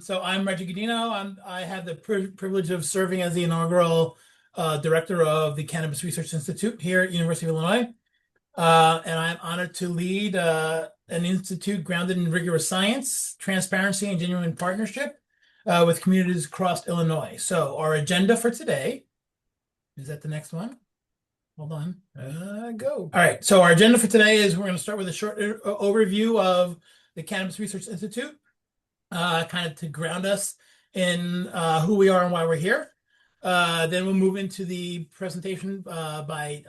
So I'm Reggie Godino. I have the privilege of serving as the inaugural director of the Cannabis Research Institute here at University of Illinois. And I'm honored to lead an institute grounded in rigorous science, transparency, and genuine partnership with communities across Illinois. So our agenda for today, is that the next one? Hold on. Go. All right. So our agenda for today is we're going to start with a short overview of the Cannabis Research Institute. Kind of to ground us in who we are and why we're here. Then we'll move into the presentation by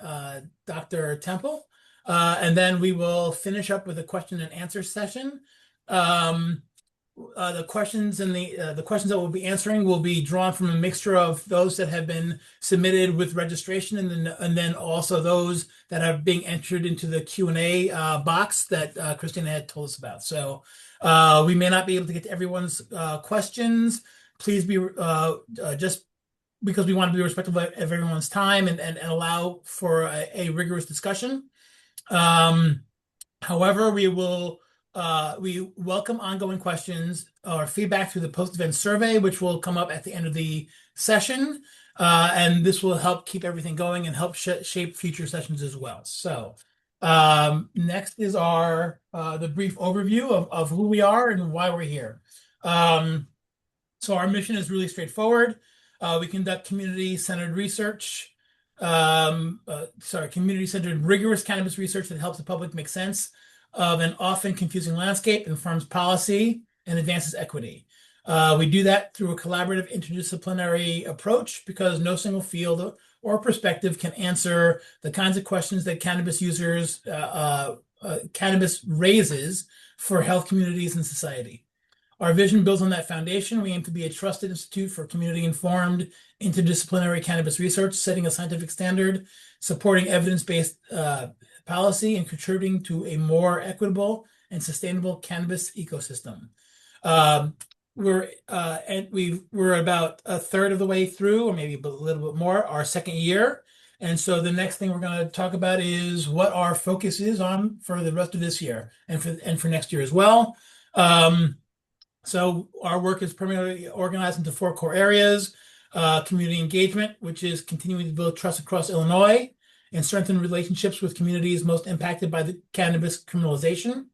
Dr. Temple. And then we will finish up with a question and answer session. The questions and the questions that we'll be answering will be drawn from a mixture of those that have been submitted with registration and then also those that are being entered into the Q&A box that Christina had told us about. So we may not be able to get to everyone's questions. Please be just because we want to be respectful of everyone's time and allow for a rigorous discussion. However, we welcome ongoing questions or feedback through the post-event survey, which will come up at the end of the session. And this will help keep everything going and help shape future sessions as well. So next is the brief overview of who we are and why we're here. So our mission is really straightforward. We conduct community-centered research, community-centered rigorous cannabis research that helps the public make sense of an often confusing landscape, informs policy, and advances equity. We do that through a collaborative interdisciplinary approach because no single field or perspective can answer the kinds of questions that cannabis users, cannabis raises for health communities and society. Our vision builds on that foundation. We aim to be a trusted institute for community-informed, interdisciplinary cannabis research, setting a scientific standard, supporting evidence-based policy, and contributing to a more equitable and sustainable cannabis ecosystem. We're about a third of the way through, or maybe a little bit more, our second year. And so the next thing we're going to talk about is what our focus is on for the rest of this year and for next year as well. So our work is primarily organized into 4 core areas: community engagement, which is continuing to build trust across Illinois and strengthen relationships with communities most impacted by the cannabis criminalization.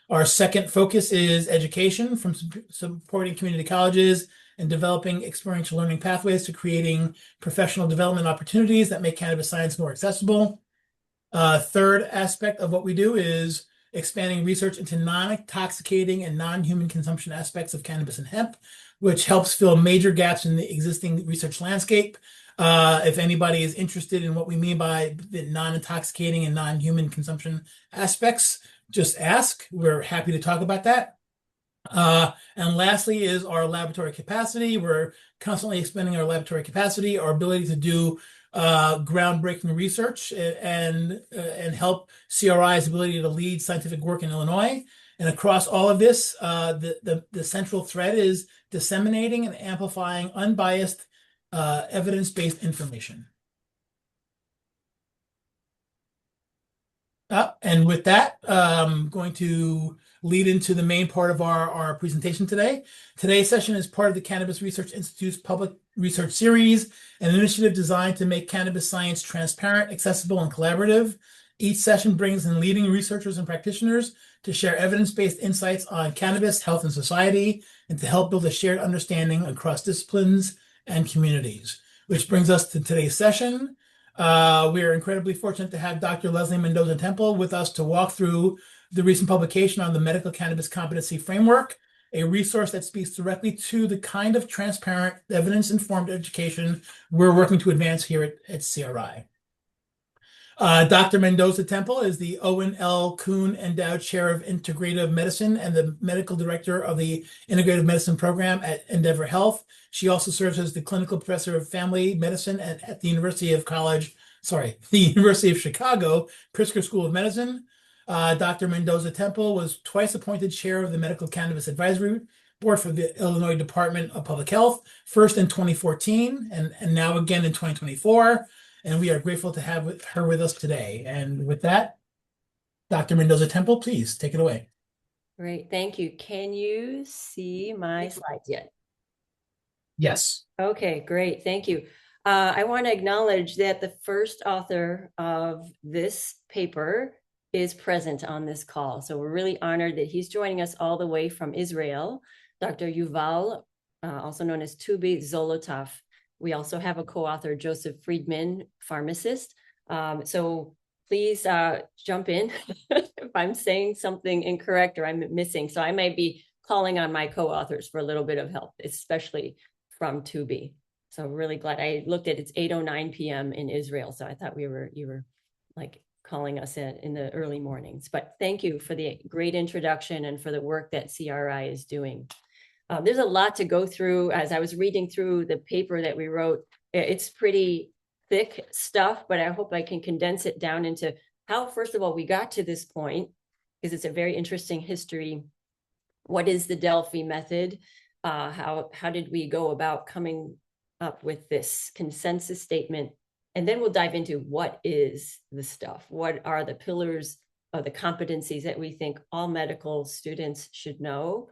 Our second focus is education, from supporting community colleges and developing experiential learning pathways to creating professional development opportunities that make cannabis science more accessible. Third aspect of what we do is expanding research into non-intoxicating and non-human consumption aspects of cannabis and hemp, which helps fill major gaps in the existing research landscape. If anybody is interested in what we mean by the non-intoxicating and non-human consumption aspects, just ask. We're happy to talk about that. And lastly is our laboratory capacity. We're constantly expanding our laboratory capacity, our ability to do groundbreaking research and help CRI's ability to lead scientific work in Illinois. And across all of this, the central thread is disseminating and amplifying unbiased evidence-based information. And with that, I'm going to lead into the main part of our presentation today. Today's session is part of the Cannabis Research Institute's Public Research Series, an initiative designed to make cannabis science transparent, accessible, and collaborative. Each session brings in leading researchers and practitioners to share evidence-based insights on cannabis, health, and society, and to help build a shared understanding across disciplines and communities. Which brings us to today's session. We are incredibly fortunate to have Dr. Leslie Mendoza Temple with us to walk through the recent publication on the Medical Cannabis Competency Framework, a resource that speaks directly to the kind of transparent, evidence-informed education we're working to advance here at CRI. Dr. Mendoza Temple is the Owen L. Kuhn Endowed Chair of Integrative Medicine and the Medical Director of the Integrative Medicine Program at Endeavor Health. She also serves as the Clinical Professor of Family Medicine at the University of Chicago Pritzker School of Medicine. Dr. Mendoza Temple was twice appointed Chair of the Medical Cannabis Advisory Board for the Illinois Department of Public Health, first in 2014 and now again in 2024. And we are grateful to have her with us today. And with that, Dr. Mendoza Temple, please take it away. Great, thank you. Can you see my slides yet? Yes. Okay, great, thank you. I want to acknowledge that the first author of this paper is present on this call. So we're really honored that he's joining us all the way from Israel, Dr. Yuval, also known as Tubi Zolotov. We also have a co-author, Joseph Friedman, pharmacist. So please jump in if I'm saying something incorrect or I'm missing. So I might be calling on my co-authors for a little bit of help, especially from Tubi. So really glad. I looked at it's 8:09 p.m. in Israel. So I thought you were like calling us in the early mornings. But thank you for the great introduction and for the work that CRI is doing. There's a lot to go through. As I was reading through the paper that we wrote, it's pretty thick stuff, but I hope I can condense it down into how, first of all, we got to this point, because it's a very interesting history. What is the Delphi method? How did we go about coming up with this consensus statement? And then we'll dive into what is the stuff? What are the pillars of the competencies that we think all medical students should know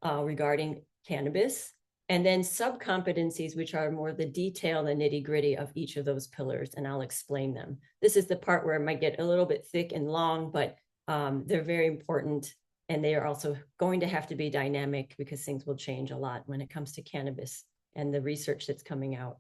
regarding cannabis? And then sub-competencies, which are more the detail, the nitty-gritty of each of those pillars, and I'll explain them. This is the part where it might get a little bit thick and long, but they're very important, and they are also going to have to be dynamic because things will change a lot when it comes to cannabis and the research that's coming out.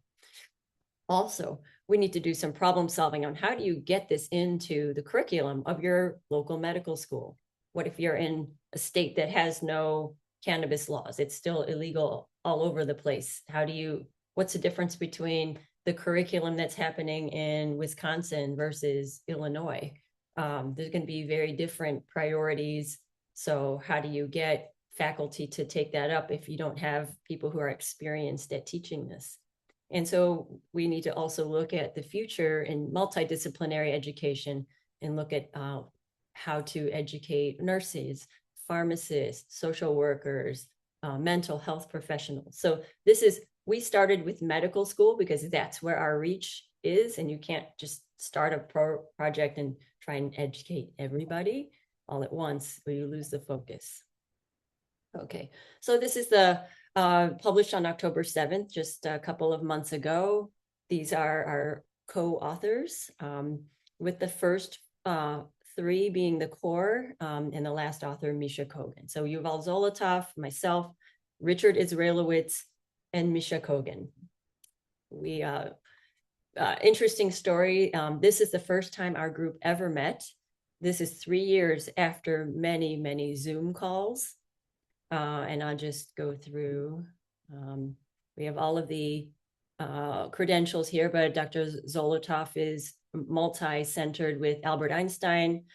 Also, we need to do some problem solving on how do you get this into the curriculum of your local medical school? What if you're in a state that has no cannabis laws? It's still illegal all over the place. What's the difference between the curriculum that's happening in Wisconsin versus Illinois? There's going to be very different priorities. So how do you get faculty to take that up if you don't have people who are experienced at teaching this? And so we need to also look at the future in multidisciplinary education and look at how to educate nurses, pharmacists, social workers, mental health professionals. So we started with medical school because that's where our reach is, and you can't just start a project and try and educate everybody all at once, or you lose the focus. Okay, so this is the published on October 7th, just a couple of months ago. These are our co-authors, with the first three being the core, and the last author, Misha Kogan. So Yuval Zolotov, myself, Richard Israelowitz, and Misha Kogan. Interesting story. This is the first time our group ever met. This is 3 years after many, many Zoom calls. And I'll just go through. We have all of the credentials here, but Dr. Zolotov is multi-centered with Albert Einstein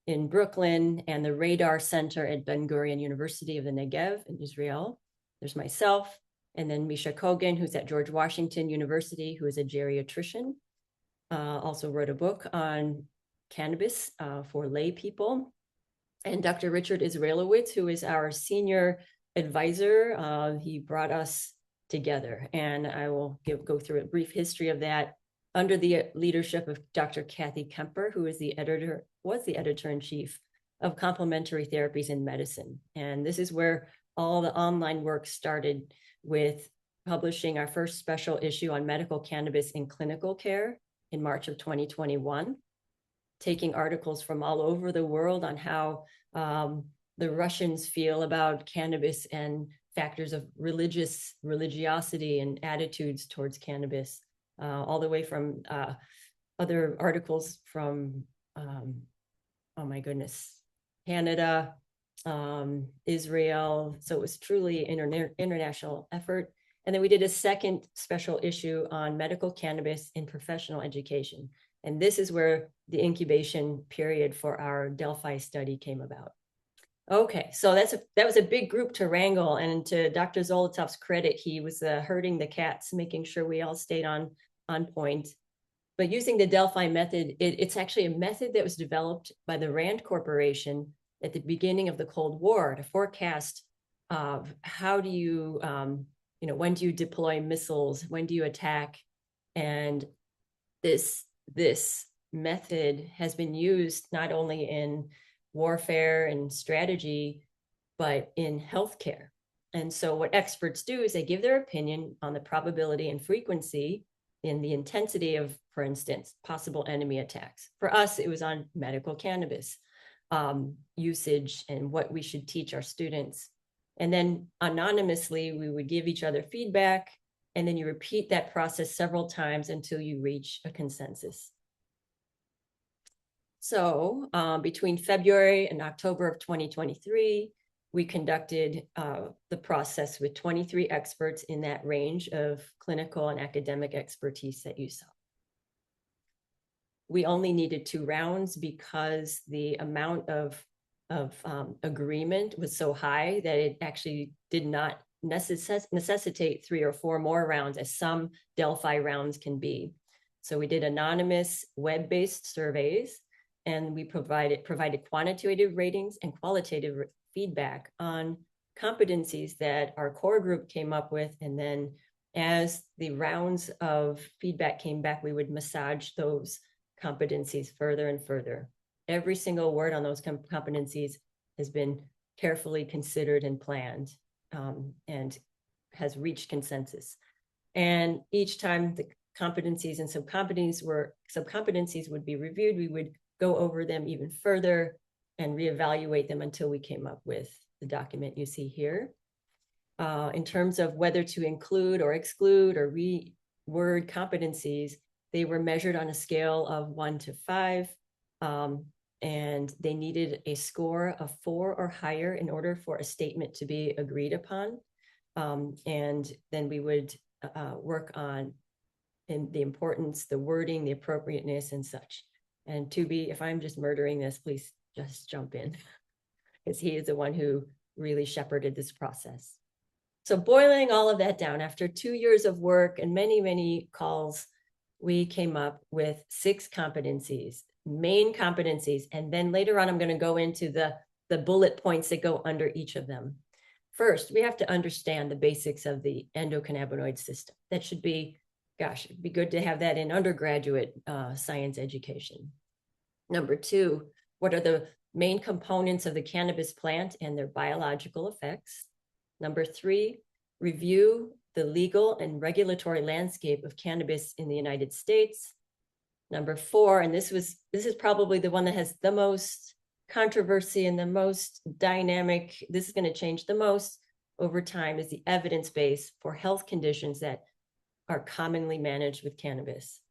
in Brooklyn and the Radar Center at Ben-Gurion University of the Negev in Israel. There's myself, and then Misha Kogan, who's at George Washington University, who is a geriatrician. Also wrote a book on cannabis for lay people. And Dr. Richard Israelowitz, who is our senior advisor. He brought us together, and I will go through a brief history of that under the leadership of Dr. Kathy Kemper, who was the editor-in-chief of Complementary Therapies in Medicine. And this is where all the online work started, with publishing our first special issue on medical cannabis in clinical care in March of 2021, taking articles from all over the world on how the Russians feel about cannabis and factors of religiosity and attitudes towards cannabis, all the way from other articles from, oh my goodness, Canada, Israel. So it was truly an international effort. And then we did a second special issue on medical cannabis in professional education. And this is where the incubation period for our Delphi study came about. Okay, so that was a big group to wrangle. And to Dr. Zolotov's credit, he was herding the cats, making sure we all stayed on point. But using the Delphi method, it's actually a method that was developed by the Rand Corporation at the beginning of the Cold War to forecast how do you, when do you deploy missiles? When do you attack? And this method has been used not only in warfare and strategy, but in healthcare. And so what experts do is they give their opinion on the probability and frequency in the intensity of, for instance, possible enemy attacks. For us, it was on medical cannabis usage and what we should teach our students. And then anonymously, we would give each other feedback, and then you repeat that process several times until you reach a consensus. So between February and October of 2023, we conducted the process with 23 experts in that range of clinical and academic expertise that you saw. We only needed 2 rounds because the amount of agreement was so high that it actually did not necessitate 3 or 4 more rounds, as some Delphi rounds can be. So we did anonymous web-based surveys, and we provided quantitative ratings and qualitative feedback on competencies that our core group came up with. And then as the rounds of feedback came back, we would massage those competencies further and further. Every single word on those competencies has been carefully considered and planned, and has reached consensus. And each time the competencies and subcompetencies would be reviewed, we would go over them even further and reevaluate them until we came up with the document you see here. In terms of whether to include or exclude or reword competencies, they were measured on a scale of 1 to 5, and they needed a score of 4 or higher in order for a statement to be agreed upon. And then we would work on the importance, the wording, the appropriateness, and such. And Tubi, if I'm just murdering this, please just jump in, because he is the one who really shepherded this process. So boiling all of that down, after 2 years of work and many, many calls, we came up with 6 competencies, main competencies. And then later on, I'm going to go into the bullet points that go under each of them. First, we have to understand the basics of the endocannabinoid system. That should be, gosh, it'd be good to have that in undergraduate science education. Number 2, what are the main components of the cannabis plant and their biological effects? Number 3, review the legal and regulatory landscape of cannabis in the United States. Number 4, and this is probably the one that has the most controversy and the most dynamic, this is going to change the most over time, is the evidence base for health conditions that are commonly managed with cannabis.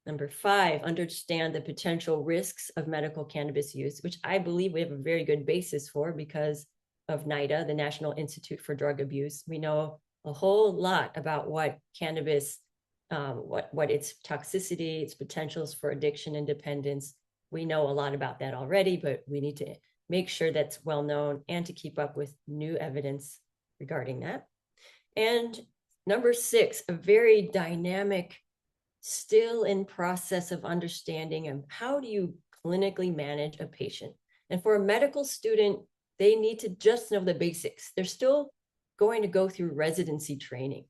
Number 5, understand the potential risks of medical cannabis use, which I believe we have a very good basis for because of NIDA, the National Institute for Drug Abuse. We know a whole lot about what cannabis, what its toxicity, its potentials for addiction and dependence. We know a lot about that already, but we need to make sure that's well known and to keep up with new evidence regarding that. And number 6, a very dynamic, still in process of understanding of how do you clinically manage a patient. And for a medical student, they need to just know the basics. They're still going to go through residency training.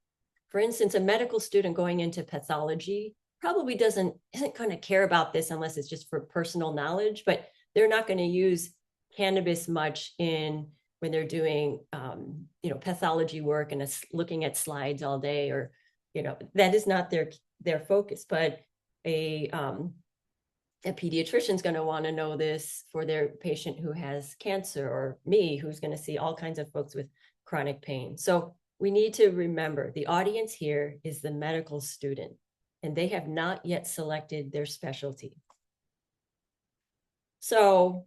For instance, a medical student going into pathology probably isn't going to care about this unless it's just for personal knowledge, but they're not going to use cannabis much when they're doing pathology work and looking at slides all day, or that is not their focus. But a pediatrician is going to want to know this for their patient who has cancer, or me, who's going to see all kinds of folks with chronic pain. So we need to remember the audience here is the medical student, and they have not yet selected their specialty. So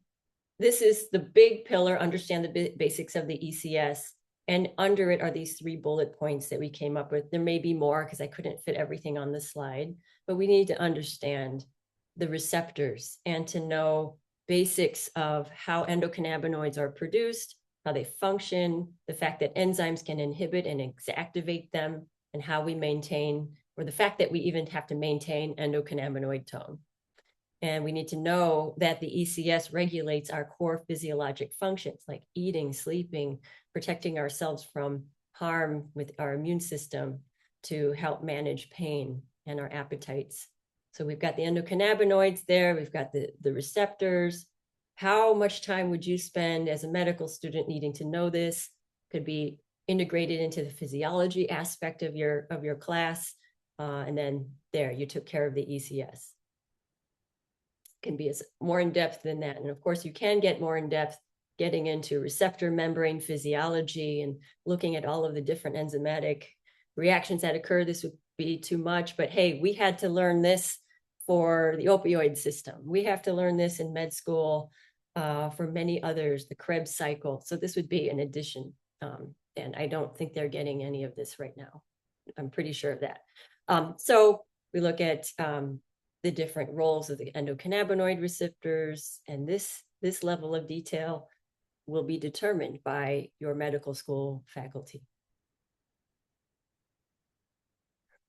this is the big pillar, understand the basics of the ECS. And under it are these 3 bullet points that we came up with. There may be more because I couldn't fit everything on the slide, but we need to understand the receptors and to know basics of how endocannabinoids are produced, how they function, the fact that enzymes can inhibit and exacerbate them, and how we maintain, or the fact that we even have to maintain endocannabinoid tone. And we need to know that the ECS regulates our core physiologic functions like eating, sleeping, protecting ourselves from harm with our immune system to help manage pain and our appetites. So we've got the endocannabinoids there, we've got the receptors, how much time would you spend as a medical student needing to know this? Could be integrated into the physiology aspect of your class. And then there, you took care of the ECS. Can be more in depth than that. And of course, you can get more in depth getting into receptor membrane physiology and looking at all of the different enzymatic reactions that occur. This would be too much, but hey, we had to learn this for the opioid system. We have to learn this in med school for many others, the Krebs cycle. So this would be an addition. And I don't think they're getting any of this right now. I'm pretty sure of that. So we look at the different roles of the endocannabinoid receptors, and this level of detail will be determined by your medical school faculty.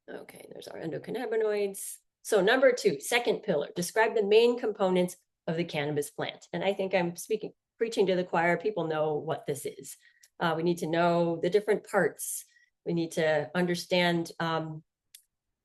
Okay, there's our endocannabinoids. So number 2, second pillar, describe the main components of the cannabis plant. And I think I'm preaching to the choir. People know what this is. We need to know the different parts. We need to understand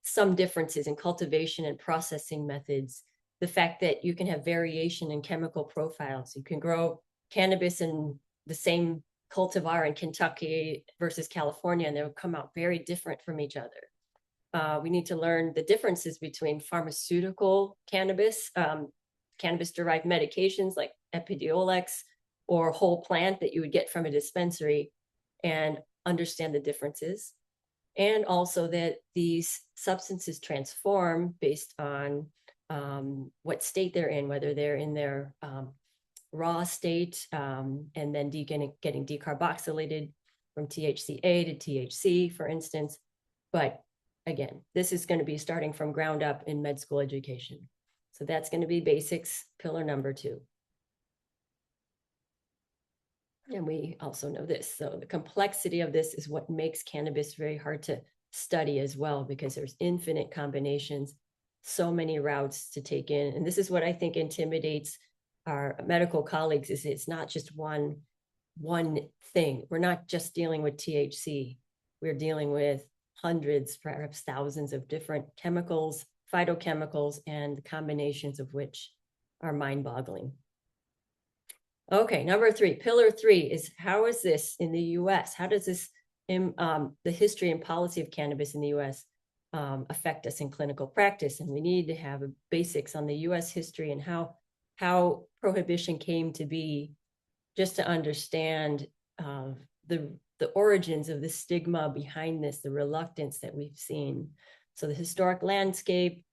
some differences in cultivation and processing methods. The fact that you can have variation in chemical profiles. You can grow cannabis in the same cultivar in Kentucky versus California, and they will come out very different from each other. We need to learn the differences between pharmaceutical cannabis, cannabis-derived medications like Epidiolex, or whole plant that you would get from a dispensary, and understand the differences. And also that these substances transform based on what state they're in, whether they're in their raw state and then getting decarboxylated from THCA to THC, for instance. But again, this is going to be starting from ground up in med school education. So that's going to be basics, pillar number 2. And we also know this. So the complexity of this is what makes cannabis very hard to study as well, because there's infinite combinations, so many routes to take in. And this is what I think intimidates our medical colleagues, is it's not just one thing. We're not just dealing with THC. We're dealing with hundreds, perhaps thousands of different chemicals, phytochemicals, and the combinations of which are mind-boggling. Okay, number 3, pillar 3 is, how is this in the US? How does this, the history and policy of cannabis in the US affect us in clinical practice? And we need to have a basics on the US history and how prohibition came to be, just to understand the origins of the stigma behind this, the reluctance that we've seen. So the historic landscape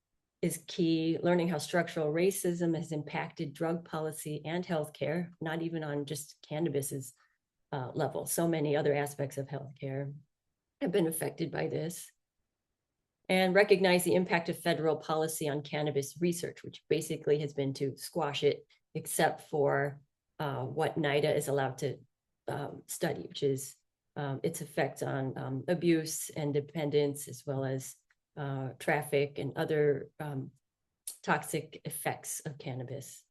is key. Learning how structural racism has impacted drug policy and healthcare, not even on just cannabis's level. So many other aspects of healthcare have been affected by this. And recognize the impact of federal policy on cannabis research, which basically has been to squash it, except for what NIDA is allowed to study, which is its effect on abuse and dependence, as well as traffic and other toxic effects of cannabis.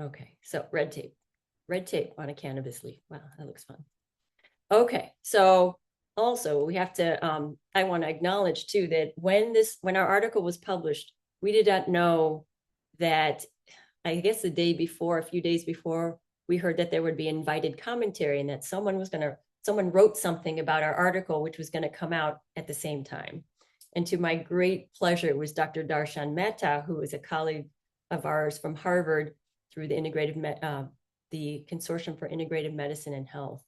Okay, so red tape on a cannabis leaf. Wow, that looks fun. Okay, so also we have to, I want to acknowledge too that when our article was published, we did not know that, I guess a few days before, we heard that there would be invited commentary and that someone wrote something about our article, which was going to come out at the same time. And to my great pleasure, it was Dr. Darshan Mehta, who is a colleague of ours from Harvard through the Consortium for Integrative Medicine and Health,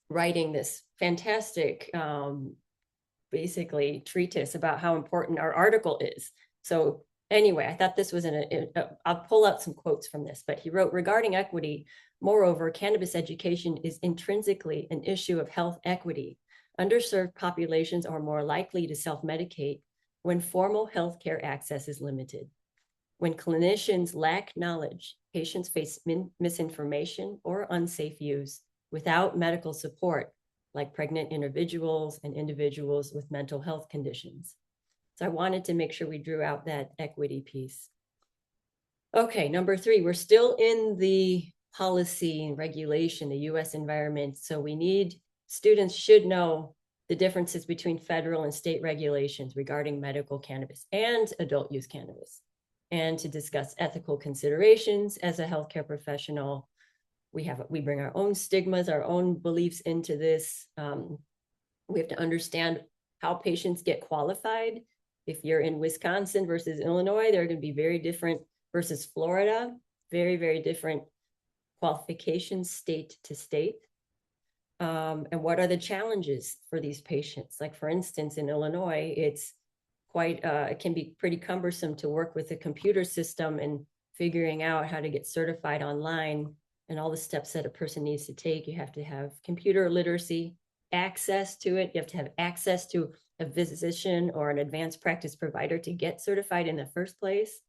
writing this fantastic, basically treatise about how important our article is. So anyway, I thought this was I'll pull out some quotes from this, but he wrote, regarding equity, moreover, cannabis education is intrinsically an issue of health equity. Underserved populations are more likely to self-medicate when formal healthcare access is limited. When clinicians lack knowledge, patients face misinformation or unsafe use without medical support, like pregnant individuals and individuals with mental health conditions. So I wanted to make sure we drew out that equity piece. Okay, number 3, we're still in the policy and regulation, the US environment. So students should know the differences between federal and state regulations regarding medical cannabis and adult use cannabis. and to discuss ethical considerations as a healthcare professional. We bring our own stigmas, our own beliefs into this. We have to understand how patients get qualified. If you're in Wisconsin versus Illinois, they're going to be very different, versus Florida, very, very different qualifications state to state. And what are the challenges for these patients? Like, for instance, in Illinois, it's quite, it can be pretty cumbersome to work with a computer system and figuring out how to get certified online and all the steps that a person needs to take. You have to have computer literacy, access to it. You have to have access to a physician or an advanced practice provider to get certified in the first place.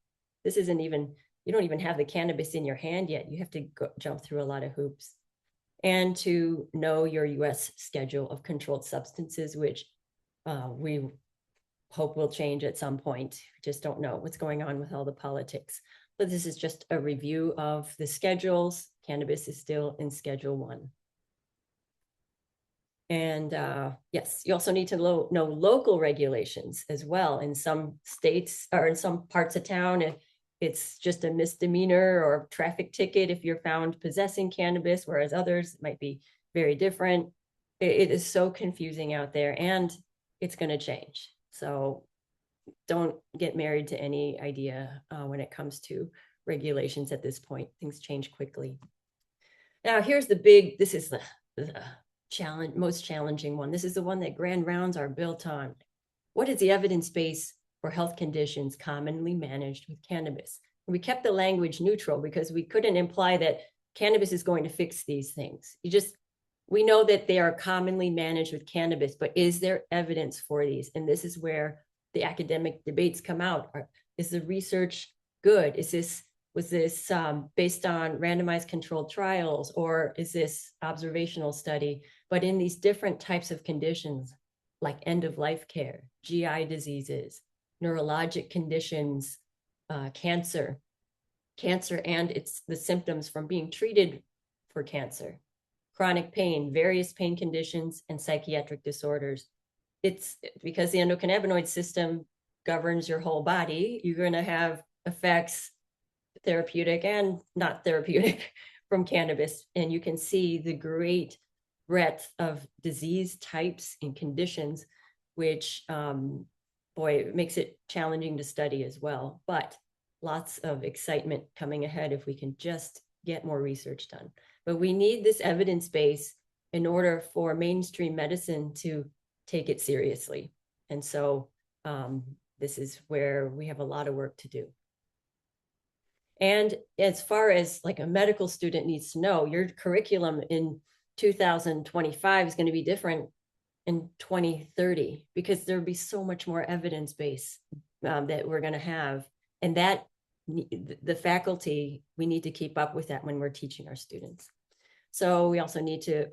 This isn't even, you don't even have the cannabis in your hand yet. You have to jump through a lot of hoops. And to know your US schedule of controlled substances, which we hope will change at some point. We just don't know what's going on with all the politics. But this is just a review of the schedules. Cannabis is still in Schedule 1. And yes, you also need to know local regulations as well. In some states or in some parts of town, it's just a misdemeanor or traffic ticket if you're found possessing cannabis, whereas others might be very different. It is so confusing out there, and it's going to change. So don't get married to any idea when it comes to regulations at this point. Things change quickly. Now, here's the big, this is the most challenging one. This is the one that grand rounds are built on. What is the evidence base for health conditions commonly managed with cannabis? And we kept the language neutral because we couldn't imply that cannabis is going to fix these things. We know that they are commonly managed with cannabis, but is there evidence for these? And this is where the academic debates come out. Is the research good? Was this based on randomized controlled trials, or is this observational study? But in these different types of conditions, like end-of-life care, GI diseases, neurologic conditions, cancer and it's the symptoms from being treated for cancer, chronic pain, various pain conditions, and psychiatric disorders. It's because the endocannabinoid system governs your whole body. You're going to have effects, therapeutic and not therapeutic, from cannabis. And you can see the great breadth of disease types and conditions, which, boy, it makes it challenging to study as well. But lots of excitement coming ahead if we can just get more research done. But we need this evidence base in order for mainstream medicine to take it seriously. And so this is where we have a lot of work to do. And as far as like a medical student needs to know, your curriculum in 2025 is going to be different in 2030, because there'll be so much more evidence base that we're going to have. And that the faculty, we need to keep up with that when we're teaching our students. So we also need to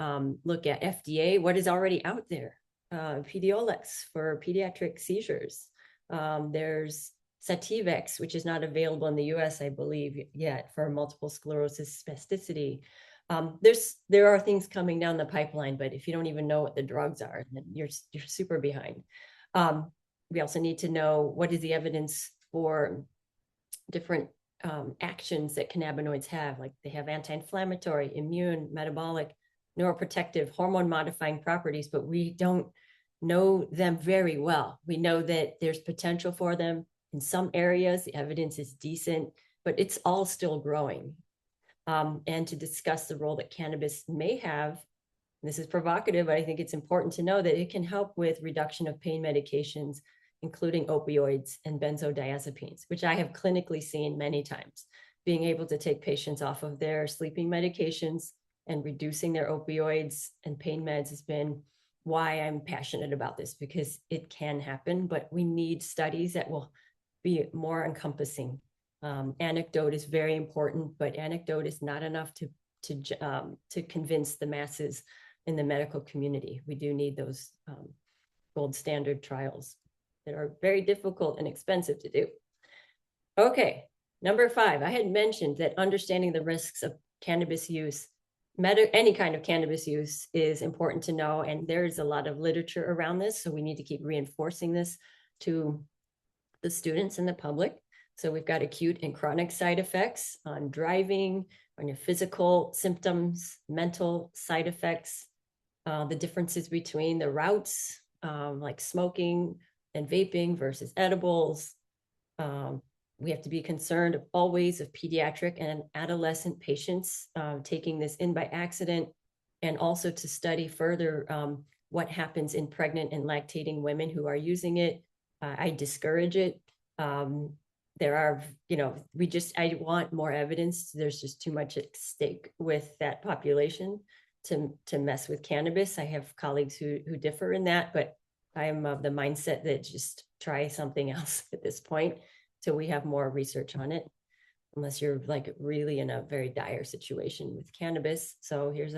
look at FDA, what is already out there. Pediolex for pediatric seizures. There's Sativex, which is not available in the US, I believe, yet, for multiple sclerosis spasticity. There are things coming down the pipeline, but if you don't even know what the drugs are, then you're super behind. We also need to know what is the evidence for different actions that cannabinoids have. Like, they have anti-inflammatory, immune, metabolic, neuroprotective, hormone modifying properties, but we don't know them very well. We know that there's potential for them in some areas. The evidence is decent, but it's all still growing. And to discuss the role that cannabis may have, and this is provocative, but I think it's important to know that it can help with reduction of pain medications, including opioids and benzodiazepines, which I have clinically seen many times. Being able to take patients off of their sleeping medications and reducing their opioids and pain meds has been why I'm passionate about this, because it can happen, but we need studies that will be more encompassing. Anecdote is very important, but anecdote is not enough to convince the masses in the medical community. We do need those gold standard trials that are very difficult and expensive to do. Okay, number 5, I had mentioned that understanding the risks of cannabis use, any kind of cannabis use, is important to know, and there's a lot of literature around this, so we need to keep reinforcing this to the students and the public. So we've got acute and chronic side effects on driving, on your physical symptoms, mental side effects, the differences between the routes, like smoking and vaping versus edibles. We have to be concerned always of pediatric and adolescent patients taking this in by accident, and also to study further what happens in pregnant and lactating women who are using it. I discourage it. There are, I want more evidence. There's just too much at stake with that population to mess with cannabis. I have colleagues who differ in that, but I am of the mindset that just try something else at this point till we have more research on it, unless you're like really in a very dire situation with cannabis. So here's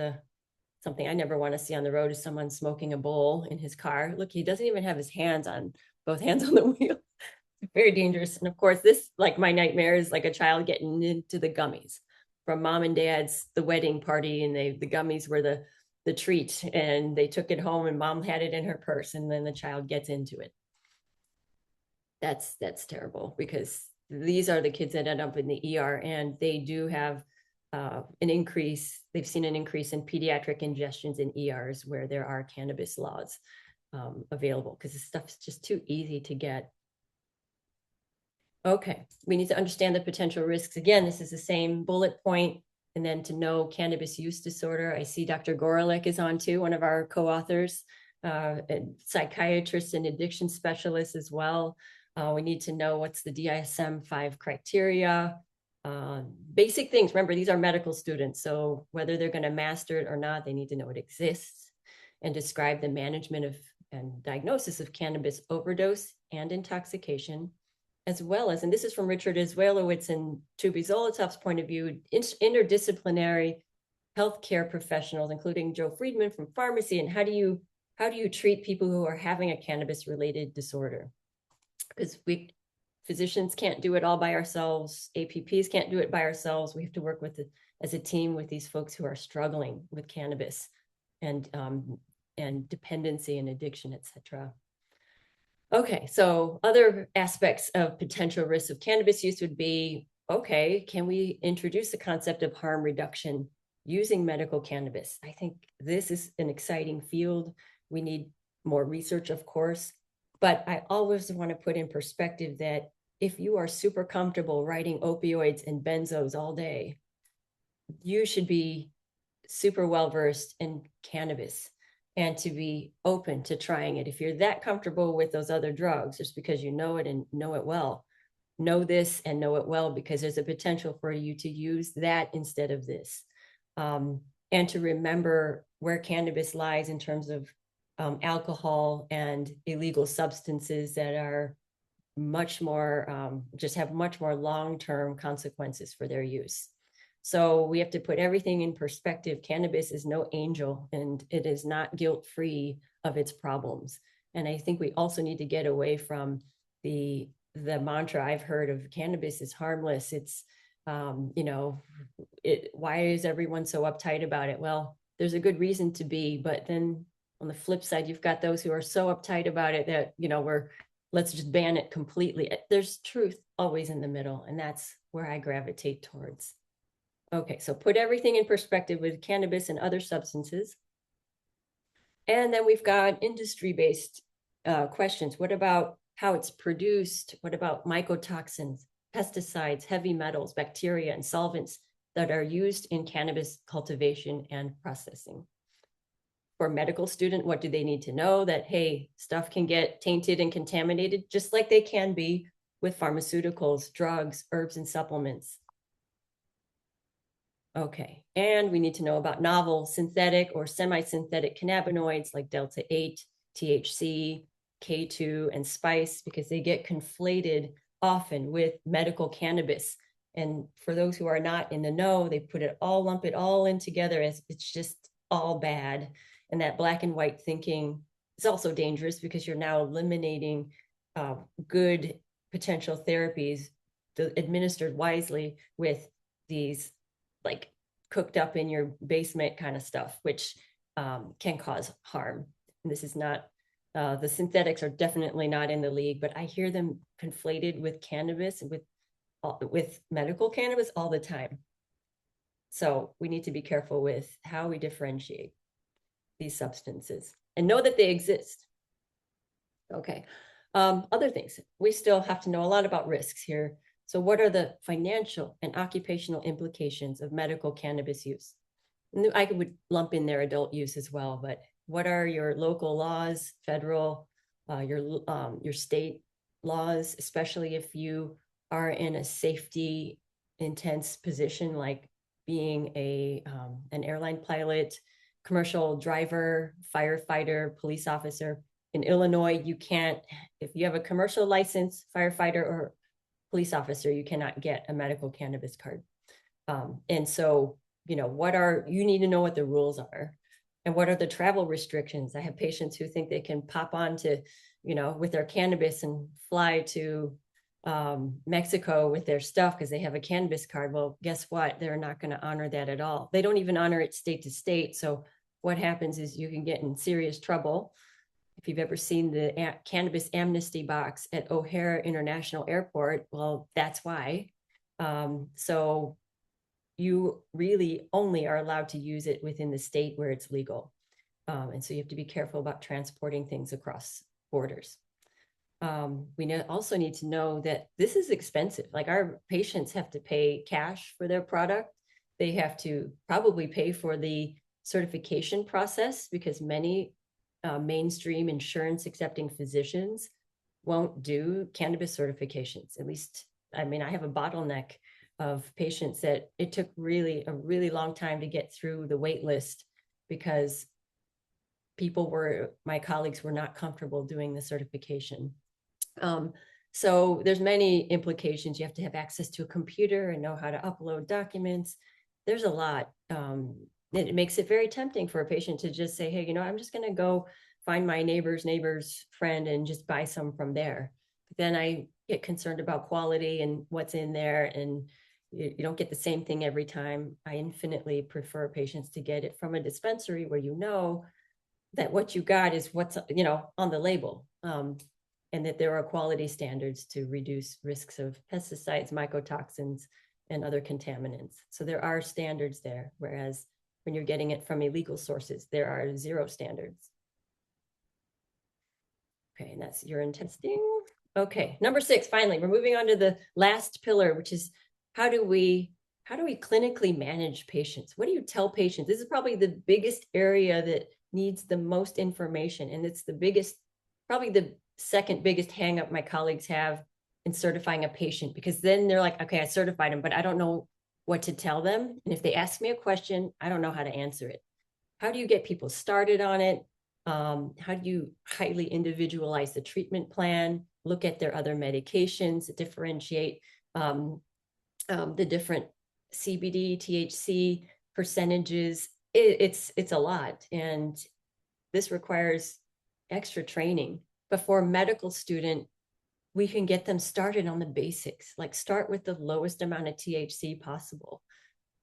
something I never want to see on the road is someone smoking a bowl in his car. Look, he doesn't even have his both hands on the wheel. It's very dangerous. And of course, this, like my nightmare, is like a child getting into the gummies from mom and dad's, the wedding party, and the gummies were the treat, and they took it home and mom had it in her purse, and then the child gets into it. That's terrible, because these are the kids that end up in the ER, and they do have an increase. They've seen an increase in pediatric ingestions in ERs where there are cannabis laws available, because this stuff's just too easy to get. Okay, we need to understand the potential risks. Again, this is the same bullet point. And then to know cannabis use disorder. I see Dr. Gorelick is on too, one of our co-authors, psychiatrist and addiction specialist as well. We need to know what's the DSM-5 criteria. Basic things. Remember, these are medical students, so whether they're going to master it or not, they need to know it exists and describe the management of and diagnosis of cannabis overdose and intoxication, as well as, and this is from Richard Izwailowicz and Tubi Zolotov's point of view, interdisciplinary healthcare professionals, including Joe Friedman from pharmacy, and how do you treat people who are having a cannabis-related disorder? Because physicians can't do it all by ourselves. APPs can't do it by ourselves. We have to work as a team with these folks who are struggling with cannabis and dependency and addiction, etc. Okay, so other aspects of potential risks of cannabis use would be, okay, can we introduce the concept of harm reduction using medical cannabis? I think this is an exciting field. We need more research, of course, but I always want to put in perspective that if you are super comfortable writing opioids and benzos all day, you should be super well-versed in cannabis and to be open to trying it. If you're that comfortable with those other drugs, just because you know it and know it well, know this and know it well, because there's a potential for you to use that instead of this. And to remember where cannabis lies in terms of alcohol and illegal substances that are much more, just have much more long-term consequences for their use. So we have to put everything in perspective. Cannabis is no angel, and it is not guilt-free of its problems. And I think we also need to get away from the mantra I've heard of cannabis is harmless. It's, why is everyone so uptight about it? Well, there's a good reason to be, but then on the flip side, you've got those who are so uptight about it that, let's just ban it completely. There's truth always in the middle, and that's where I gravitate towards. Okay, so put everything in perspective with cannabis and other substances. And then we've got industry-based questions. What about how it's produced? What about mycotoxins, pesticides, heavy metals, bacteria, and solvents that are used in cannabis cultivation and processing? For a medical student, what do they need to know? That, hey, stuff can get tainted and contaminated, just like they can be with pharmaceuticals, drugs, herbs, and supplements. Okay, and we need to know about novel, synthetic, or semi-synthetic cannabinoids like Delta-8, THC, K2, and spice, because they get conflated often with medical cannabis. And for those who are not in the know, they lump it all in together as it's just all bad. And that black and white thinking is also dangerous, because you're now eliminating good potential therapies administered wisely with these like cooked up in your basement kind of stuff, which can cause harm. And this is not, the synthetics are definitely not in the league, but I hear them conflated with cannabis and with with medical cannabis all the time. So we need to be careful with how we differentiate these substances and know that they exist. Okay. Other things, we still have to know a lot about risks here. So what are the financial and occupational implications of medical cannabis use? And I would lump in their adult use as well, but what are your local laws, federal, your state laws, especially if you are in a safety intense position, like being an airline pilot, commercial driver, firefighter, police officer. In Illinois, you can't, if you have a commercial license, firefighter or police officer, you cannot get a medical cannabis card. And so, you need to know what the rules are and what are the travel restrictions. I have patients who think they can pop on to, with their cannabis and fly to Mexico with their stuff because they have a cannabis card. Well, guess what? They're not going to honor that at all. They don't even honor it state to state. So what happens is you can get in serious trouble. If you've ever seen the cannabis amnesty box at O'Hare International Airport, well, that's why. So you really only are allowed to use it within the state where it's legal. And so you have to be careful about transporting things across borders. We also need to know that this is expensive. Like our patients have to pay cash for their product. They have to probably pay for the certification process because many mainstream insurance accepting physicians won't do cannabis certifications. At least, I have a bottleneck of patients that it took a really long time to get through the wait list because my colleagues were not comfortable doing the certification. So there's many implications. You have to have access to a computer and know how to upload documents. There's a lot. It makes it very tempting for a patient to just say, hey, I'm just going to go find my neighbor's friend and just buy some from there. But then I get concerned about quality and what's in there, and you don't get the same thing every time. I infinitely prefer patients to get it from a dispensary where that what you got is what's on the label, and that there are quality standards to reduce risks of pesticides, mycotoxins, and other contaminants. So there are standards there, whereas when you're getting it from illegal sources, there are zero standards. Okay, and that's urine testing. Okay, number 6, finally, we're moving on to the last pillar, which is how do we clinically manage patients? What do you tell patients? This is probably the biggest area that needs the most information, and it's probably the second biggest hang up my colleagues have in certifying a patient, because then they're like, okay, I certified them, but I don't know what to tell them. And if they ask me a question, I don't know how to answer it. How do you get people started on it? How do you highly individualize the treatment plan, look at their other medications, differentiate the different CBD, THC percentages? It's a lot. And this requires extra training. But for a medical student, we can get them started on the basics, like start with the lowest amount of THC possible.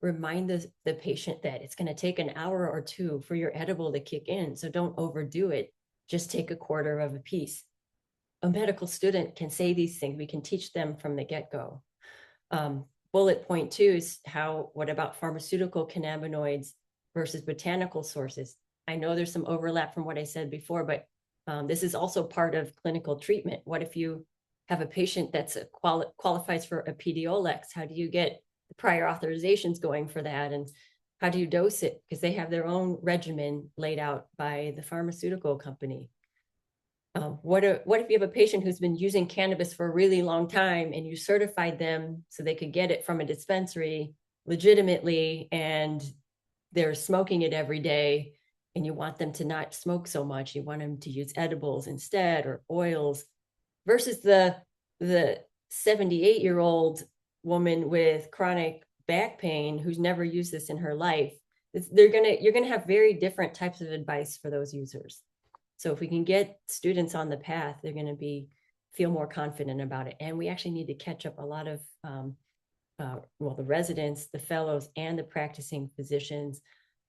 Remind the patient that it's going to take an hour or 2 for your edible to kick in. So don't overdo it. Just take a quarter of a piece. A medical student can say these things. We can teach them from the get-go. Bullet point 2 is what about pharmaceutical cannabinoids versus botanical sources? I know there's some overlap from what I said before, but this is also part of clinical treatment. What if you have a patient that's qualifies for a PDOLEX? How do you get the prior authorizations going for that? And how do you dose it? Because they have their own regimen laid out by the pharmaceutical company. What if you have a patient who's been using cannabis for a really long time and you certified them so they could get it from a dispensary legitimately, and they're smoking it every day, and you want them to not smoke so much, you want them to use edibles instead or oils, versus the 78-year-old woman with chronic back pain who's never used this in her life. You're gonna have very different types of advice for those users. So if we can get students on the path, they're going to feel more confident about it. And we actually need to catch up a lot of the residents, the fellows, and the practicing physicians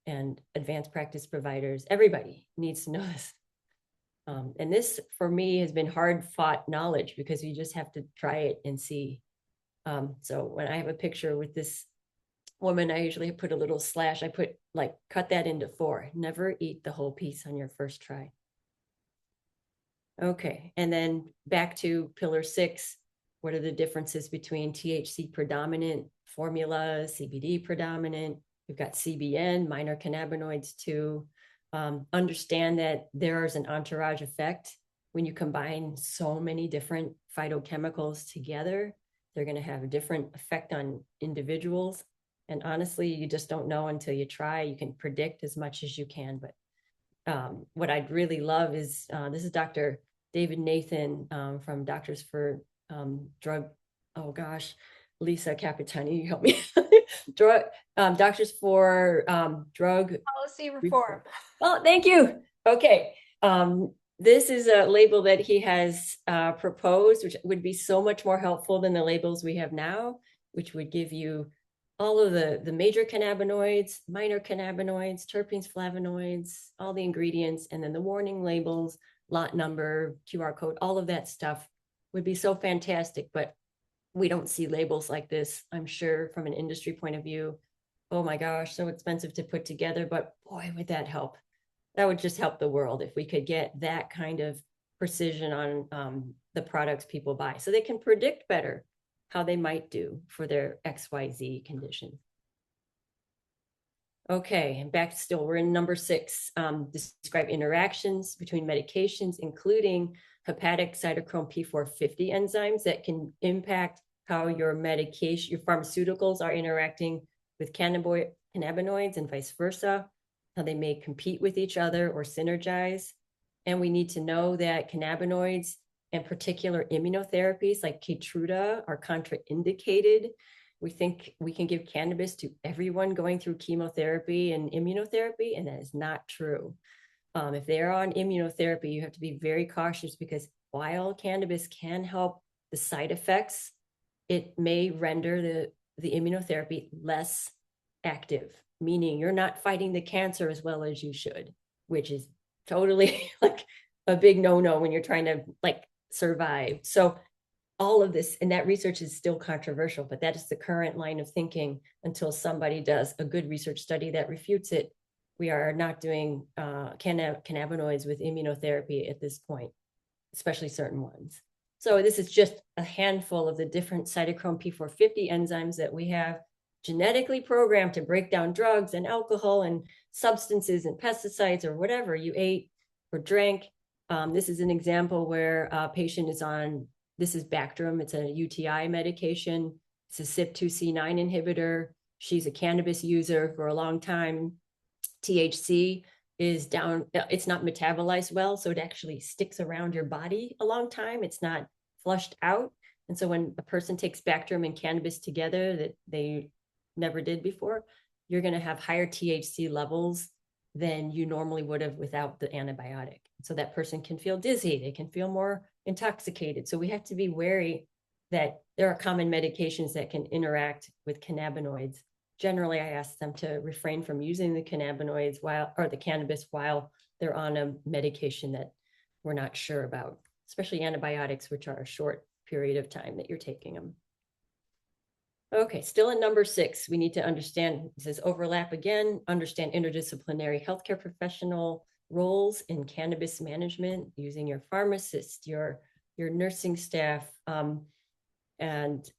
and advanced practice providers. Everybody needs to know this. And this, for me, has been hard-fought knowledge because you just have to try it and see. So when I have a picture with this woman, I usually put a little slash. I put like, cut that into 4. Never eat the whole piece on your first try. Okay, and then back to pillar 6. What are the differences between THC predominant formula, CBD predominant? We've got CBN, minor cannabinoids too. Understand that there is an entourage effect. When you combine so many different phytochemicals together, they're going to have a different effect on individuals. And honestly, you just don't know until you try. You can predict as much as you can, but what I'd really love is, this is Dr. David Nathan from Doctors for Drug, oh gosh, Lisa Capitani, you help me. Doctors for Drug Policy reform. Oh, thank you. Okay. This is a label that he has proposed, which would be so much more helpful than the labels we have now, which would give you all of the major cannabinoids, minor cannabinoids, terpenes, flavonoids, all the ingredients, and then the warning labels, lot number, QR code, all of that stuff would be so fantastic. But we don't see labels like this, I'm sure, from an industry point of view. Oh my gosh, so expensive to put together, but boy, would that help. That would just help the world if we could get that kind of precision on the products people buy, so they can predict better how they might do for their XYZ condition. Okay, and back still, we're in number 6. Describe interactions between medications, including hepatic cytochrome P450 enzymes that can impact how your medication, your pharmaceuticals are interacting with cannabinoids and vice versa, how they may compete with each other or synergize. And we need to know that cannabinoids and particular immunotherapies like Keytruda are contraindicated. We think we can give cannabis to everyone going through chemotherapy and immunotherapy, and that is not true. If they're on immunotherapy, you have to be very cautious, because while cannabis can help the side effects, it may render the immunotherapy less active, meaning you're not fighting the cancer as well as you should, which is totally like a big no-no when you're trying to like survive. So all of this, and that research is still controversial, but that is the current line of thinking until somebody does a good research study that refutes it. We are not doing cannabinoids with immunotherapy at this point, especially certain ones. So this is just a handful of the different cytochrome P450 enzymes that we have genetically programmed to break down drugs and alcohol and substances and pesticides or whatever you ate or drank. This is an example where a patient is on, this is Bactrim, it's a UTI medication. It's a CYP2C9 inhibitor. She's a cannabis user for a long time. THC is down, it's not metabolized well, so it actually sticks around your body a long time. It's not flushed out. And so when a person takes Bactrim and cannabis together that they never did before, you're going to have higher THC levels than you normally would have without the antibiotic. So that person can feel dizzy, they can feel more intoxicated. So we have to be wary that there are common medications that can interact with cannabinoids. Generally, I ask them to refrain from using the cannabinoids or the cannabis while they're on a medication that we're not sure about, especially antibiotics, which are a short period of time that you're taking them. Okay, still in number 6, we need to understand, this is overlap again, understand interdisciplinary healthcare professional roles in cannabis management, using your pharmacist, your nursing staff, and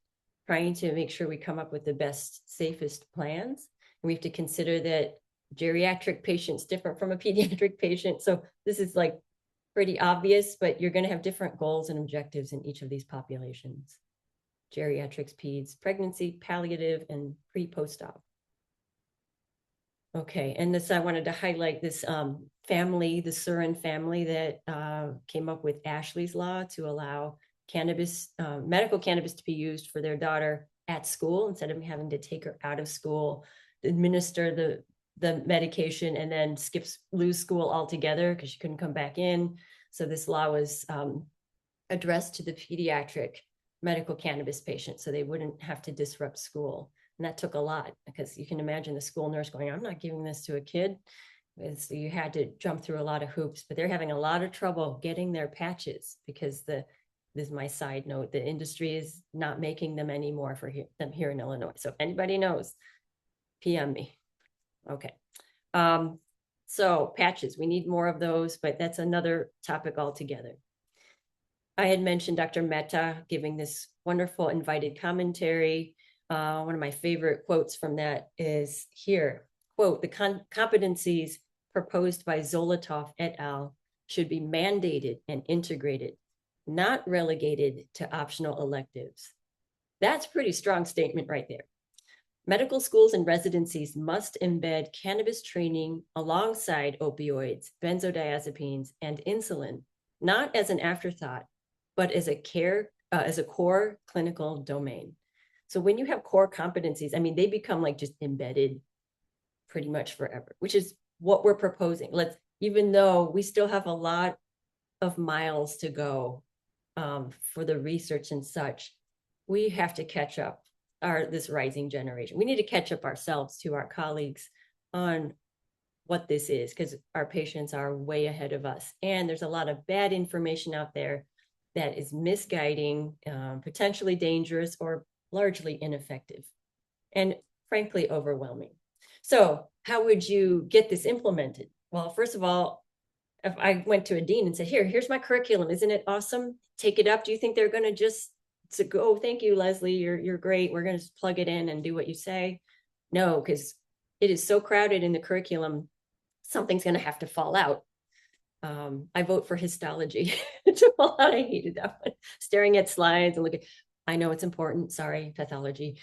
trying to make sure we come up with the best, safest plans. And we have to consider that geriatric patients different from a pediatric patient. So this is like pretty obvious, but you're going to have different goals and objectives in each of these populations. Geriatrics, peds, pregnancy, palliative, and pre-post-op. Okay, and this, I wanted to highlight this family, the Surin family that came up with Ashley's Law to allow cannabis, medical cannabis, to be used for their daughter at school instead of having to take her out of school, administer the medication, and then lose school altogether because she couldn't come back in. So this law was addressed to the pediatric medical cannabis patients so they wouldn't have to disrupt school. And that took a lot, because you can imagine the school nurse going, I'm not giving this to a kid. So you had to jump through a lot of hoops, but they're having a lot of trouble getting their patches because the this is my side note. The industry is not making them anymore for them here in Illinois. So if anybody knows, PM me. Okay. So patches, we need more of those, but that's another topic altogether. I had mentioned Dr. Mehta giving this wonderful invited commentary. One of my favorite quotes from that is here, quote, the competencies proposed by Zolotov et al. Should be mandated and integrated, not relegated to optional electives. That's a pretty strong statement right there. Medical schools and residencies must embed cannabis training alongside opioids, benzodiazepines, and insulin, not as an afterthought, but as a core clinical domain. So when you have core competencies, I mean, they become like just embedded pretty much forever, which is what we're proposing. Even though we still have a lot of miles to go for the research and such, we have to catch up this rising generation. We need to catch up ourselves to our colleagues on what this is, because our patients are way ahead of us. And there's a lot of bad information out there that is misguiding, potentially dangerous, or largely ineffective, and frankly, overwhelming. So how would you get this implemented? Well, first of all, if I went to a dean and said, here's my curriculum, isn't it awesome? Take it up. Do you think they're going to just go, oh, thank you, Leslie, you're great, we're going to plug it in and do what you say? No, because it is so crowded in the curriculum, something's going to have to fall out. I vote for histology to fall out. I hated that one. Staring at slides and looking. I know it's important. Sorry, pathology.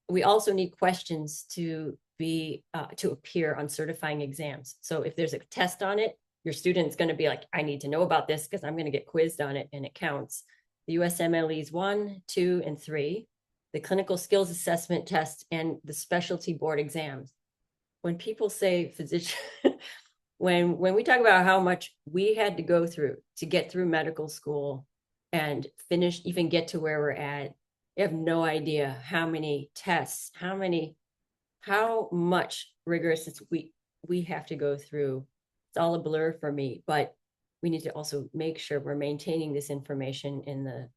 We also need questions to appear on certifying exams. So if there's a test on it, your student's going to be like, I need to know about this because I'm going to get quizzed on it, and it counts. The USMLEs 1, 2, and 3, the clinical skills assessment test, and the specialty board exams. When people say physician, when we talk about how much we had to go through to get through medical school and finish, even get to where we're at, you have no idea how many tests, how much rigorous we have to go through. It's all a blur for me, but we need to also make sure we're maintaining this information in the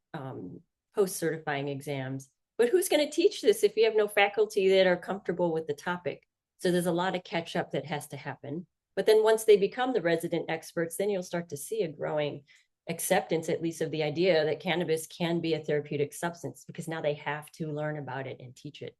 post-certifying exams. But who's going to teach this if you have no faculty that are comfortable with the topic? So there's a lot of catch up that has to happen. But then once they become the resident experts, then you'll start to see a growing acceptance, at least of the idea that cannabis can be a therapeutic substance, because now they have to learn about it and teach it.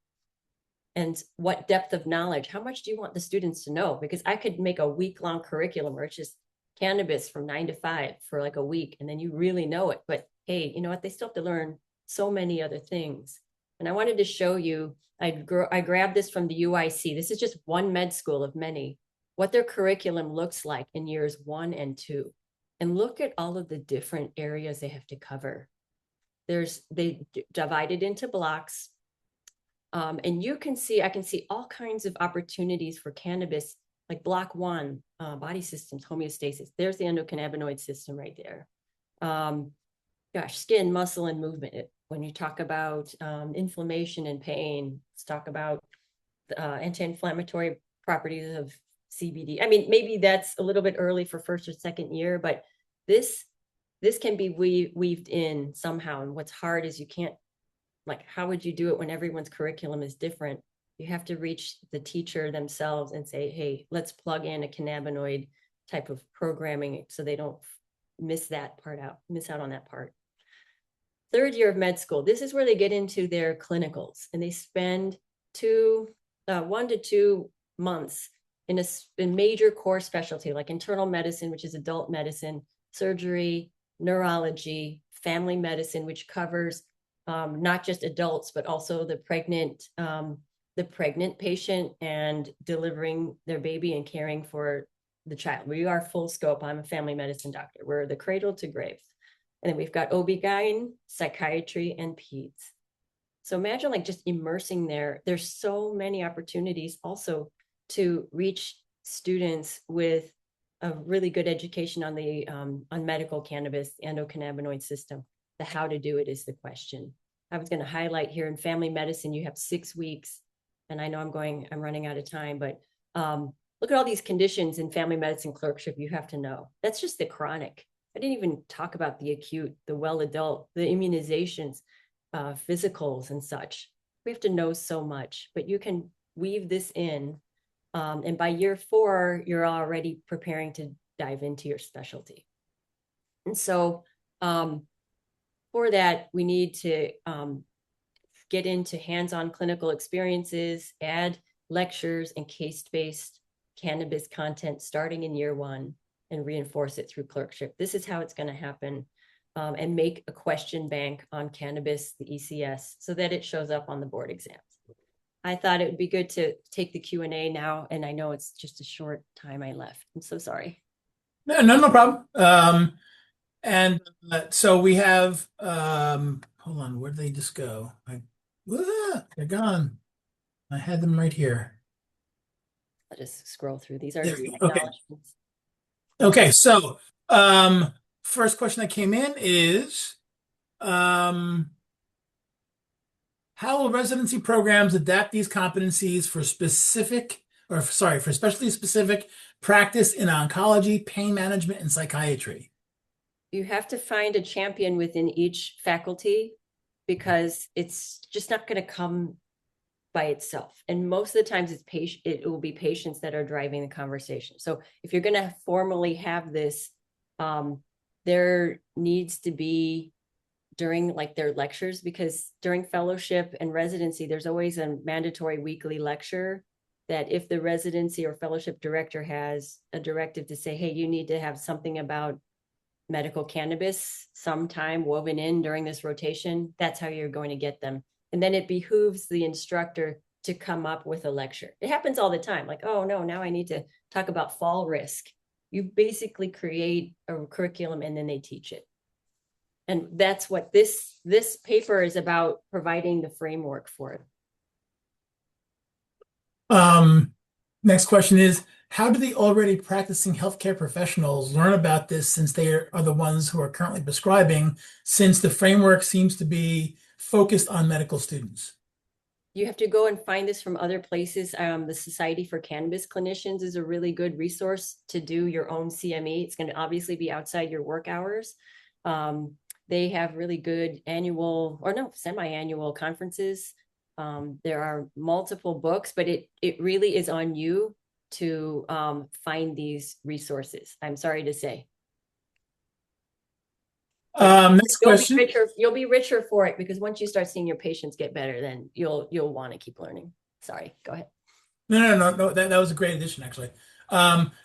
And what depth of knowledge, how much do you want the students to know? Because I could make a week-long curriculum where it's just cannabis from 9 to 5 for like a week, and then you really know it. But hey, you know what? They still have to learn so many other things. And I wanted to show you, I grabbed this from the UIC. This is just one med school of many, what their curriculum looks like in years 1 and 2. And look at all of the different areas they have to cover. They divided into blocks. And you can see, I can see all kinds of opportunities for cannabis, like block 1, body systems, homeostasis. There's the endocannabinoid system right there. Skin, muscle, and movement. When you talk about inflammation and pain, let's talk about the anti-inflammatory properties of CBD. I mean, maybe that's a little bit early for first or second year, but this can be weaved in somehow. And what's hard is you can't, like, how would you do it when everyone's curriculum is different? You have to reach the teacher themselves and say, hey, let's plug in a cannabinoid type of programming so they don't miss out on that part. Third year of med school, this is where they get into their clinicals, and they spend 1 to 2 months in a major core specialty like internal medicine, which is adult medicine, surgery, neurology, family medicine, which covers not just adults, but also the pregnant patient and delivering their baby and caring for the child. We are full scope. I'm a family medicine doctor. We're the cradle to grave. And then we've got OB-GYN, psychiatry, and peds. So imagine like just immersing there. There's so many opportunities also to reach students with a really good education on the on medical cannabis, the endocannabinoid system. The how to do it is the question. I was going to highlight here in family medicine, you have 6 weeks, and I know I'm running out of time, but look at all these conditions in family medicine clerkship you have to know. That's just the chronic. I didn't even talk about the acute, the well adult, the immunizations, physicals and such. We have to know so much, but you can weave this in. And by year 4, you're already preparing to dive into your specialty. And so for that, we need to get into hands-on clinical experiences, add lectures and case-based cannabis content starting in year 1, and reinforce it through clerkship. This is how it's going to happen. And make a question bank on cannabis, the ECS, so that it shows up on the board exams. I thought it would be good to take the Q&A now, and I know it's just a short time I left. I'm so sorry. No problem. So we have, hold on, where'd they just go? They're gone. I had them right here. I'll just scroll through. These are There just we go. Okay. acknowledgements. Okay, so first question that came in is, how will residency programs adapt these competencies for specialty specific practice in oncology, pain management, and psychiatry? You have to find a champion within each faculty, because it's just not going to come by itself. And most of the times it will be patients that are driving the conversation. So if you're going to formally have this, there needs to be during like their lectures, because during fellowship and residency, there's always a mandatory weekly lecture that if the residency or fellowship director has a directive to say, hey, you need to have something about medical cannabis sometime woven in during this rotation, that's how you're going to get them. And then it behooves the instructor to come up with a lecture. It happens all the time. Like, oh no, now I need to talk about fall risk. You basically create a curriculum and then they teach it. And that's what this paper is about, providing the framework for it. Next question is, how do the already practicing healthcare professionals learn about this, since they are the ones who are currently prescribing, since the framework seems to be focused on medical students? You have to go and find this from other places. The Society for Cannabis Clinicians is a really good resource to do your own CME. It's going to obviously be outside your work hours. They have really good semi-annual conferences. There are multiple books, but it really is on you to find these resources. I'm sorry to say. Next question. You'll be richer for it, because once you start seeing your patients get better, then you'll want to keep learning. Sorry, go ahead. No. That was a great addition, actually.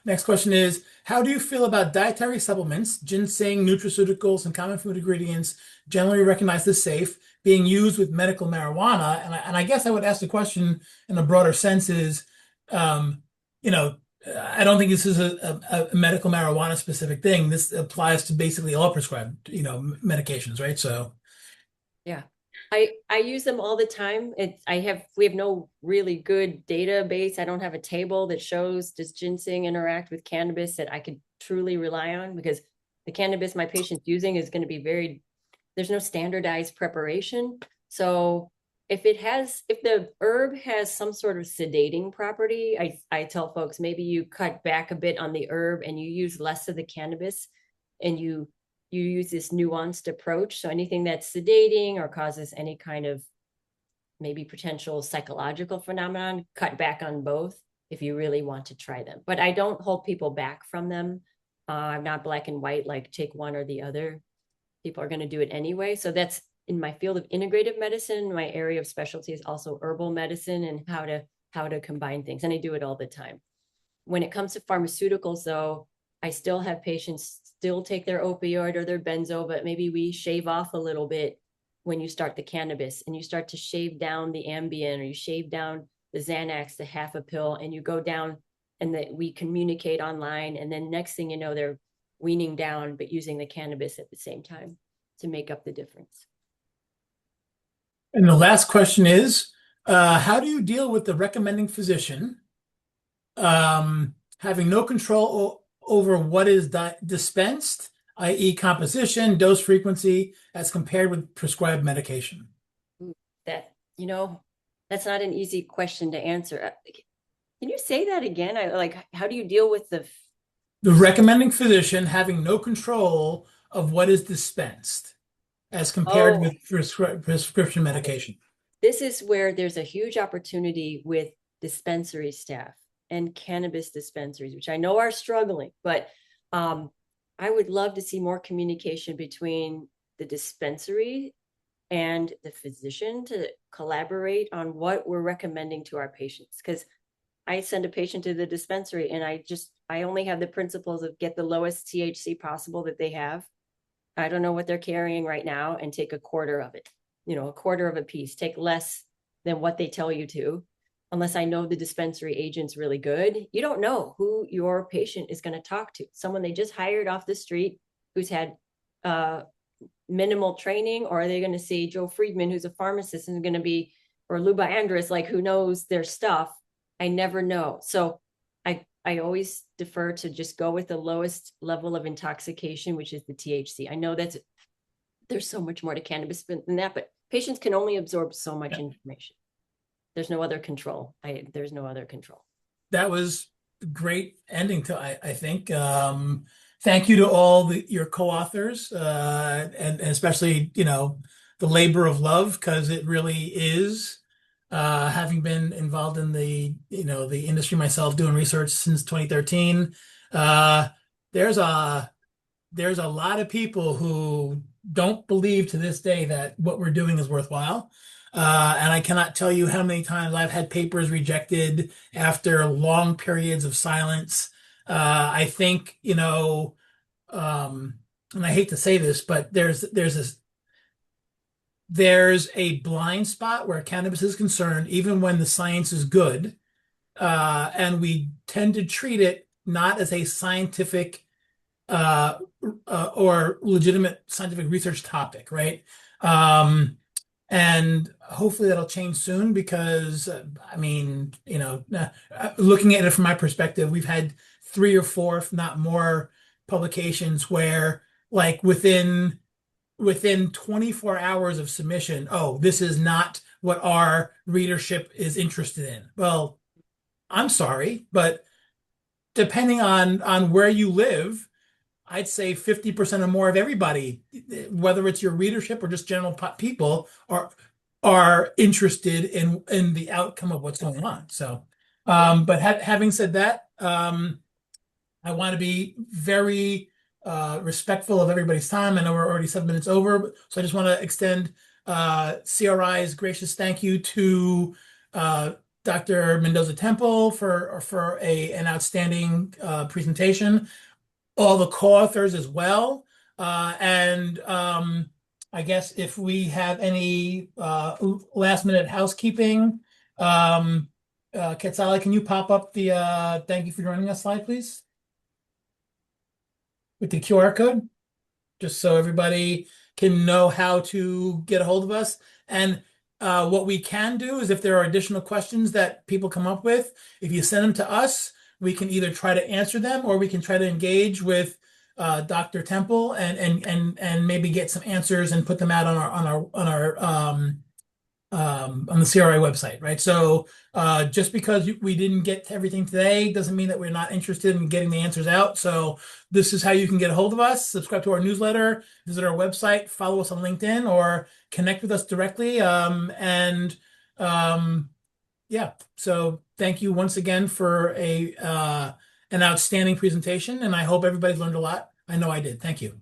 Next question is, how do you feel about dietary supplements, ginseng, nutraceuticals, and common food ingredients generally recognized as safe, being used with medical marijuana? And I guess I would ask the question in a broader sense is, I don't think this is a medical marijuana specific thing. This applies to basically all prescribed, medications, right? So, yeah, I use them all the time. We have no really good database. I don't have a table that shows does ginseng interact with cannabis that I could truly rely on, because the cannabis my patient's using is going to be there's no standardized preparation. So if the herb has some sort of sedating property, I tell folks, maybe you cut back a bit on the herb and you use less of the cannabis, and you use this nuanced approach. So anything that's sedating or causes any kind of maybe potential psychological phenomenon, cut back on both if you really want to try them. But I don't hold people back from them. I'm not black and white, like take one or the other. People are going to do it anyway. So that's in my field of integrative medicine. My area of specialty is also herbal medicine and how to combine things. And I do it all the time. When it comes to pharmaceuticals, though, I still have patients still take their opioid or their benzo, but maybe we shave off a little bit when you start the cannabis, and you start to shave down the Ambien, or you shave down the Xanax to half a pill, and you go down, and that we communicate online. And then next thing you know, they're weaning down, but using the cannabis at the same time to make up the difference. And the last question is, how do you deal with the recommending physician having no control over what is dispensed, i.e. composition, dose frequency, as compared with prescribed medication? That's not an easy question to answer. Can you say that again? How do you deal with The recommending physician having no control of what is dispensed as compared Oh, with prescription got it. medication. This is where there's a huge opportunity with dispensary staff and cannabis dispensaries, which I know are struggling, but um, I would love to see more communication between the dispensary and the physician to collaborate on what we're recommending to our patients. Because I send a patient to the dispensary and I only have the principles of get the lowest THC possible that they have. I don't know what they're carrying right now and take a quarter of it, a quarter of a piece, take less than what they tell you to. Unless I know the dispensary agent's really good, you don't know who your patient is going to talk to. Someone they just hired off the street who's had uh, minimal training, or are they going to see Joe Friedman, who's a pharmacist, and going to be, or Luba Andrus, like who knows their stuff? I never know. So I always defer to just go with the lowest level of intoxication, which is the THC. I know there's so much more to cannabis than that, but patients can only absorb so much Yeah. information. There's no other control. There's no other control. That was a great ending to, I think. Thank you to all your co-authors, and especially, the labor of love, because it really is, having been involved in the industry myself, doing research since 2013. Uh, there's a there's a lot of people who don't believe to this day that what we're doing is worthwhile. And I cannot tell you how many times I've had papers rejected after long periods of silence. I think, and I hate to say this, but there's a blind spot where cannabis is concerned, even when the science is good. And we tend to treat it not as a scientific uh, or legitimate scientific research topic, right? Um, and hopefully that'll change soon because, I mean, looking at it from my perspective, we've had three or four, if not more, publications where, like, within 24 hours of submission, oh, this is not what our readership is interested in. Well, I'm sorry, but depending on where you live, I'd say 50% or more of everybody, whether it's your readership or just general people, are interested in the outcome of what's going on. So, Yeah. but having said that, I want to be very respectful of everybody's time. I know we're already 7 minutes over, so I just want to extend CRI's gracious thank you to uh, Dr. Mendoza Temple for an outstanding presentation, all the co-authors as well. And I guess if we have any last minute housekeeping, Quetzala, can you pop up the thank you for joining us slide, please? With the QR code, just so everybody can know how to get a hold of us. And what we can do is if there are additional questions that people come up with, if you send them to us, we can either try to answer them or we can try to engage with Dr. Temple and maybe get some answers and put them out on the CRI website, right? So just because we didn't get to everything today doesn't mean that we're not interested in getting the answers out. So this is how you can get a hold of us. Subscribe to our newsletter, visit our website, follow us on LinkedIn, or connect with us directly. Yeah, so thank you once again for an outstanding presentation, and I hope everybody's learned a lot. I know I did. Thank you.